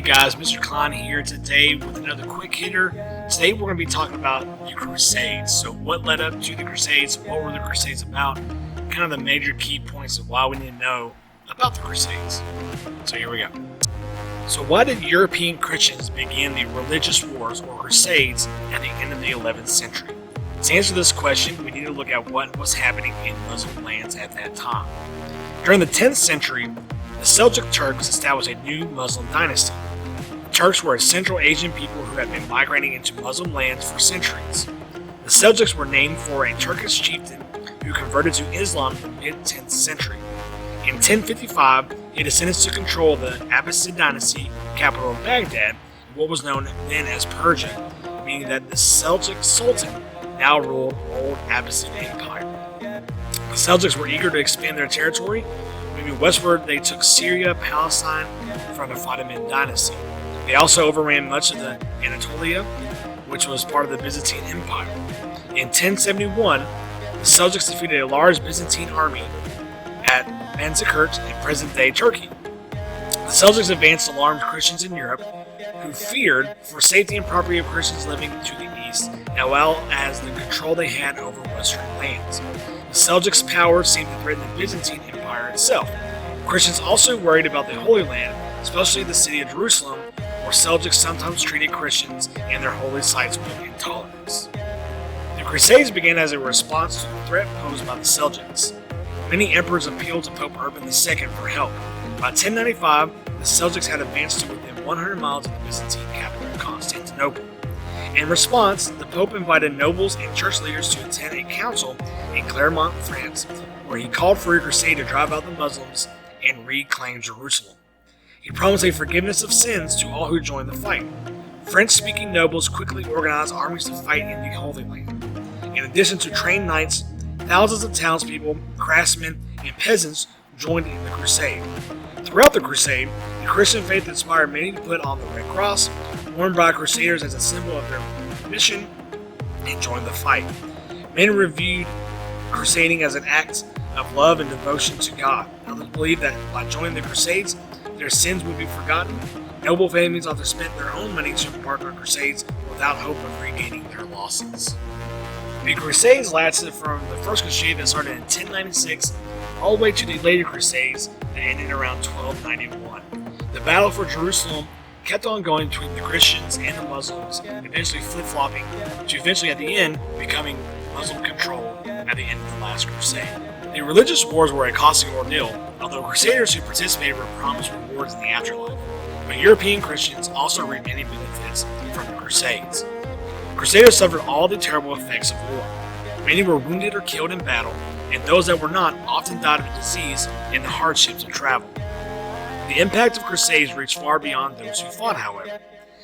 guys, Mr. Klein here today with another quick hitter. Today we're going to be talking about the Crusades. So what led up to the Crusades, what were the Crusades about, kind of the major key points of why we need to know about the Crusades. So here we go. So why did European Christians begin the religious wars or Crusades at the end of the 11th century? To answer this question, we need to look at what was happening in Muslim lands at that time. During the 10th century, the Seljuk Turks established a new Muslim dynasty. The Turks were a Central Asian people who had been migrating into Muslim lands for centuries. The Seljuks were named for a Turkish chieftain who converted to Islam in the mid-10th century. In 1055, he descended to control the Abbasid dynasty, capital of Baghdad, what was known then as Persia, meaning that the Seljuk Sultan now ruled Old Abbasid Empire. The Seljuks were eager to expand their territory. Moving westward, they took Syria, Palestine from the Fatimid dynasty. They also overran much of the Anatolia, which was part of the Byzantine Empire. In 1071, the Seljuks defeated a large Byzantine army at Manzikert in present-day Turkey. The Seljuks advanced alarmed Christians in Europe, who feared for safety and property of Christians living to the east, as well as the control they had over western lands. The Seljuks' power seemed to threaten the Byzantine Empire itself. Christians also worried about the Holy Land, especially the city of Jerusalem, where Seljuks sometimes treated Christians and their holy sites with intolerance. The Crusades began as a response to the threat posed by the Seljuks. Many emperors appealed to Pope Urban II for help. By 1095, the Seljuks had advanced to within 100 miles of the Byzantine capital, Constantinople. In response, the Pope invited nobles and church leaders to attend a council in Clermont, France, where he called for a crusade to drive out the Muslims and reclaim Jerusalem. He promised a forgiveness of sins to all who joined the fight. French-speaking nobles quickly organized armies to fight in the Holy Land. In addition to trained knights, thousands of townspeople, craftsmen, and peasants joined in the crusade. Throughout the crusade, the Christian faith inspired many to put on the Red Cross, worn by crusaders as a symbol of their mission, and join the fight. Many reviewed crusading as an act of love and devotion to God. Others believed that by joining the Crusades, their sins would be forgotten. Noble families often spent their own money to embark on crusades without hope of regaining their losses. The Crusades lasted from the first crusade that started in 1096 all the way to the later Crusades that ended around 1291. The battle for Jerusalem kept on going between the Christians and the Muslims, eventually flip-flopping to eventually at the end becoming Muslim control at the end of the last crusade. The religious wars were a costly ordeal, although crusaders who participated were promised rewards in the afterlife. But European Christians also reaped many benefits from the Crusades. Crusaders suffered all the terrible effects of war. Many were wounded or killed in battle, and those that were not often died of disease and the hardships of travel. The impact of Crusades reached far beyond those who fought, however.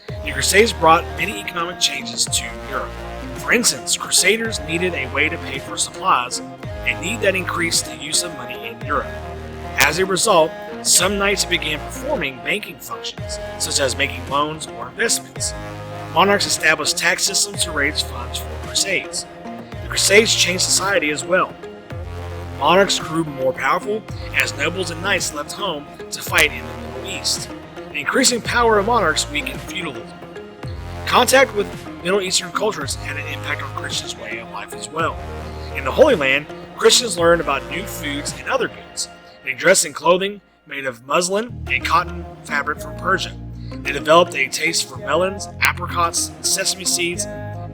The Crusades brought many economic changes to Europe. For instance, Crusaders needed a way to pay for supplies, a need that increased the use of money in Europe. As a result, some knights began performing banking functions, such as making loans or investments. Monarchs established tax systems to raise funds for crusades. The Crusades changed society as well. Monarchs grew more powerful as nobles and knights left home to fight in the Middle East. The increasing power of monarchs weakened feudalism. Contact with Middle Eastern cultures had an impact on Christians' way of life as well. In the Holy Land, Christians learned about new foods and other goods. They dressed in clothing made of muslin and cotton fabric from Persia. They developed a taste for melons, apricots, sesame seeds,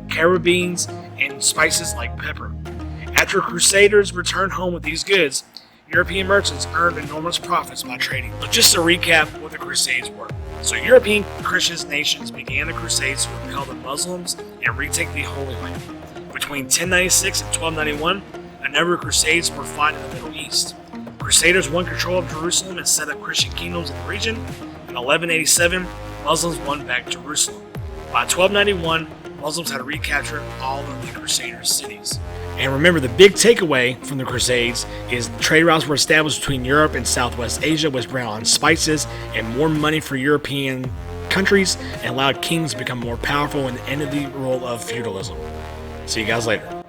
carob beans, and spices like pepper. After Crusaders returned home with these goods, European merchants earned enormous profits by trading. So just to recap what the Crusades were. So European Christian nations began the Crusades to repel the Muslims and retake the Holy Land. Between 1096 and 1291, a number of Crusades were fought in the Middle East. Crusaders won control of Jerusalem and set up Christian kingdoms in the region. In 1187, Muslims won back Jerusalem. By 1291, Muslims had recaptured all of the Crusaders' cities. And remember, the big takeaway from the Crusades is trade routes were established between Europe and Southwest Asia, which brought on spices and more money for European countries and allowed kings to become more powerful and ended the rule of feudalism. See you guys later.